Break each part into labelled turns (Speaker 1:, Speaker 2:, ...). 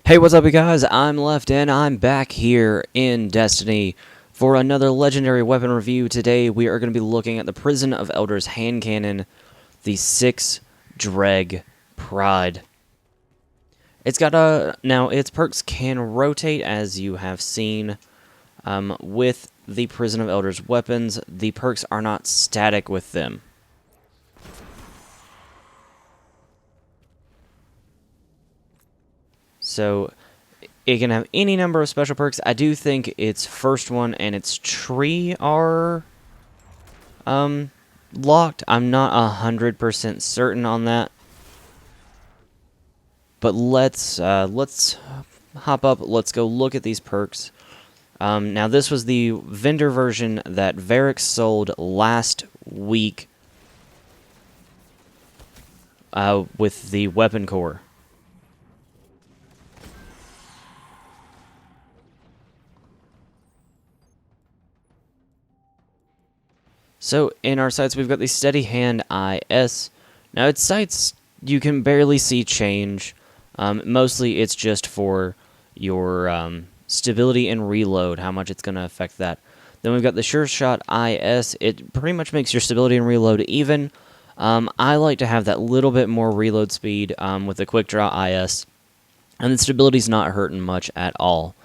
Speaker 1: Hey, what's up, you guys? I'm Left, and I'm back here in Destiny for another legendary weapon review. Today, we are going to be looking at the Prison of Elders Hand Cannon, the 6 Dreg Pride. It's got now its perks can rotate, as you have seen. With the Prison of Elders weapons, the perks are not static with them. So it can have any number of special perks. I do think its first one and its tree are locked. I'm not 100% certain on that. But let's hop up. Let's go look at these perks. Now this was the vendor version that Varric sold last week with the weapon core. So in our sights, we've got the Steady Hand IS. Now its sights, you can barely see change. Mostly it's just for your stability and reload, how much it's going to affect that. Then we've got the Sure Shot IS. It pretty much makes your stability and reload even. I like to have that little bit more reload speed with the Quick Draw IS. And the stability's not hurting much at all.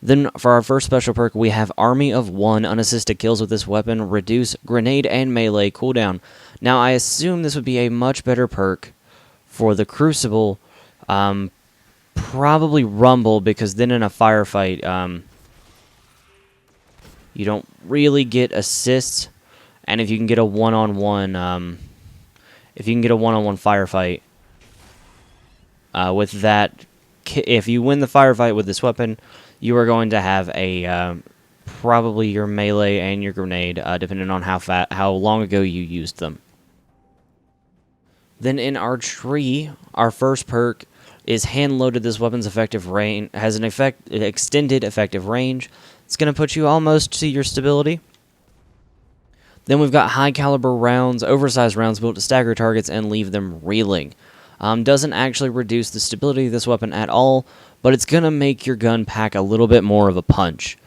Speaker 1: Then, for our first special perk, we have Army of 1 unassisted kills with this weapon, reduce grenade and melee cooldown. Now, I assume this would be a much better perk for the Crucible, probably Rumble, because then in a firefight, you don't really get assists, and if you can get a one-on-one, firefight, with that, if you win the firefight with this weapon, you are going to have a probably your melee and your grenade, depending on how long ago you used them. Then in our tree, our first perk is hand loaded. This weapon's effective range has an extended effective range. It's going to put you almost to your stability. Then we've got high caliber rounds, oversized rounds built to stagger targets and leave them reeling. Doesn't actually reduce the stability of this weapon at all, but it's going to make your gun pack a little bit more of a punch.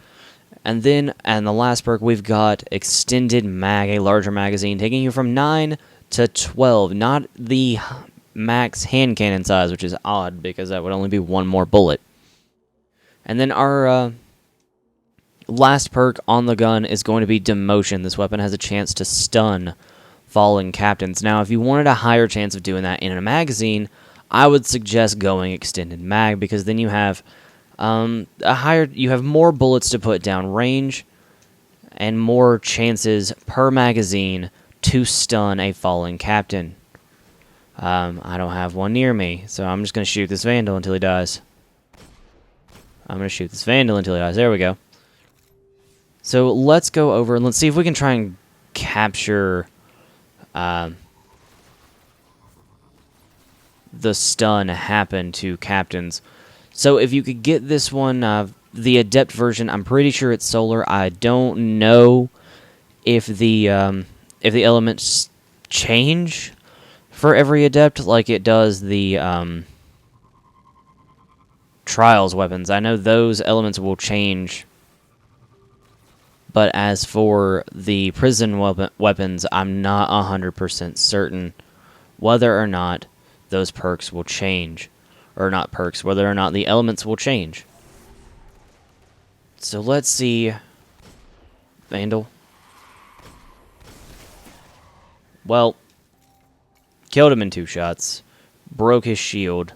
Speaker 1: And then, the last perk, we've got Extended Mag, a larger magazine, taking you from 9 to 12. Not the max hand cannon size, which is odd, because that would only be one more bullet. And then our last perk on the gun is going to be Demotion. This weapon has a chance to stun fallen captains. Now, if you wanted a higher chance of doing that in a magazine, I would suggest going Extended Mag, because then you have you have more bullets to put down range and more chances per magazine to stun a fallen captain. I don't have one near me, so I'm just going to shoot this Vandal until he dies. There we go. So let's go over and let's see if we can try and capture the stun happen to captains. So if you could get this one, the Adept version, I'm pretty sure it's solar. I don't know if the elements change for every Adept like it does the Trials weapons. I know those elements will change, but as for the prison weapons, I'm not 100% certain whether or not those perks will change. Or not perks, whether or not the elements will change. So let's see. Vandal. Well, killed him in 2 shots. Broke his shield.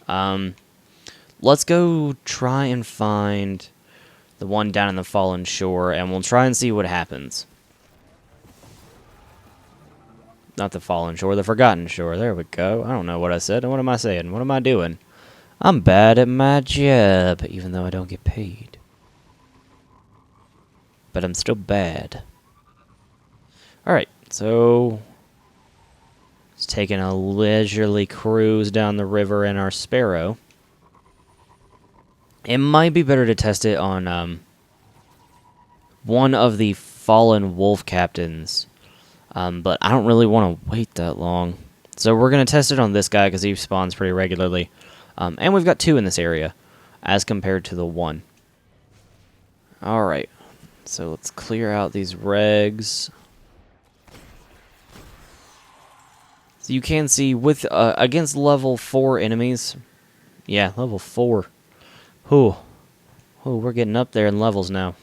Speaker 1: Let's go try and find the one down in the Fallen Shore, and we'll try and see what happens. Not the Fallen Shore, the Forgotten Shore. There we go. I don't know what I said. What am I saying? What am I doing? I'm bad at my job, even though I don't get paid. But I'm still bad. Alright, so it's taking a leisurely cruise down the river in our Sparrow. It might be better to test it on one of the fallen wolf captains. But I don't really want to wait that long. So we're going to test it on this guy because he spawns pretty regularly. And we've got 2 in this area, as compared to the 1. Alright, so let's clear out these regs. So you can see, with against level 4 enemies... Yeah, level 4. Ooh, we're getting up there in levels now.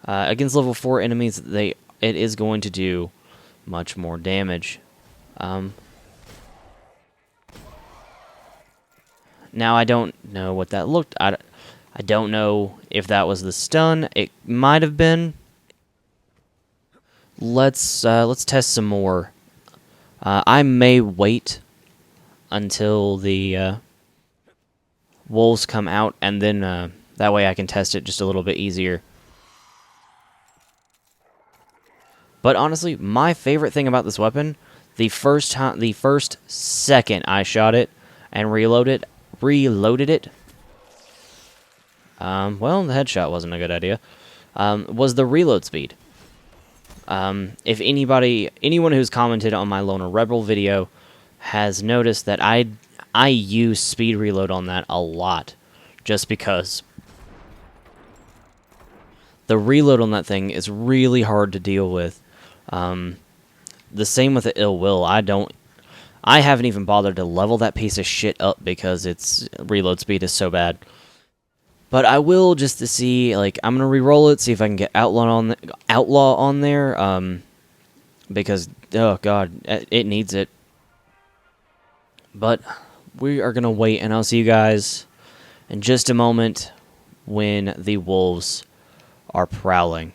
Speaker 1: Against level 4 enemies, it is going to do much more damage. Now, I don't know what that looked... I don't know if that was the stun. It might have been. Let's test some more. I may wait until the wolves come out, and then that way I can test it just a little bit easier. But honestly, my favorite thing about this weapon, the first second I shot it and reloaded it. Well, the headshot wasn't a good idea. Was the reload speed. If anyone who's commented on my Loner Rebel video has noticed that I use speed reload on that a lot, just because the reload on that thing is really hard to deal with. The same with the Ill Will. I haven't even bothered to level that piece of shit up because its reload speed is so bad. But I will, just to see, like, I'm gonna re-roll it, see if I can get Outlaw on there, because, oh god, it needs it. But we are gonna wait, and I'll see you guys in just a moment when the wolves are prowling.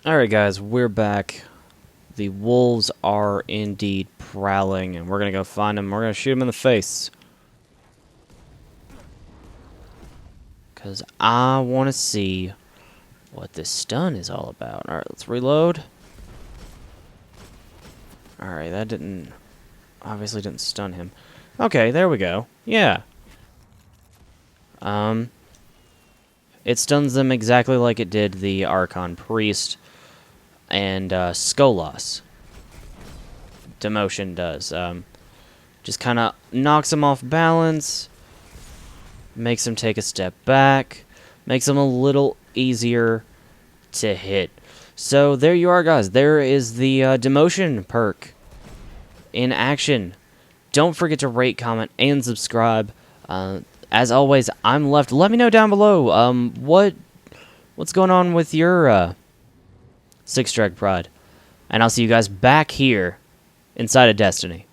Speaker 1: Alright guys, we're back. The wolves are indeed prowling, and we're gonna go find them. We're gonna shoot them in the face. Because I want to see what this stun is all about. Alright, let's reload. Alright, that obviously didn't stun him. Okay, there we go. Yeah. It stuns them exactly like it did the Archon Priest and Skolas. Demotion does. Just kind of knocks them off balance, makes them take a step back, makes them a little easier to hit. So there you are, guys. There is the demotion perk in action. Don't forget to rate, comment, and subscribe. As always, I'm left. Let me know down below what's going on with your 6 Dreg Pride. And I'll see you guys back here inside of Destiny.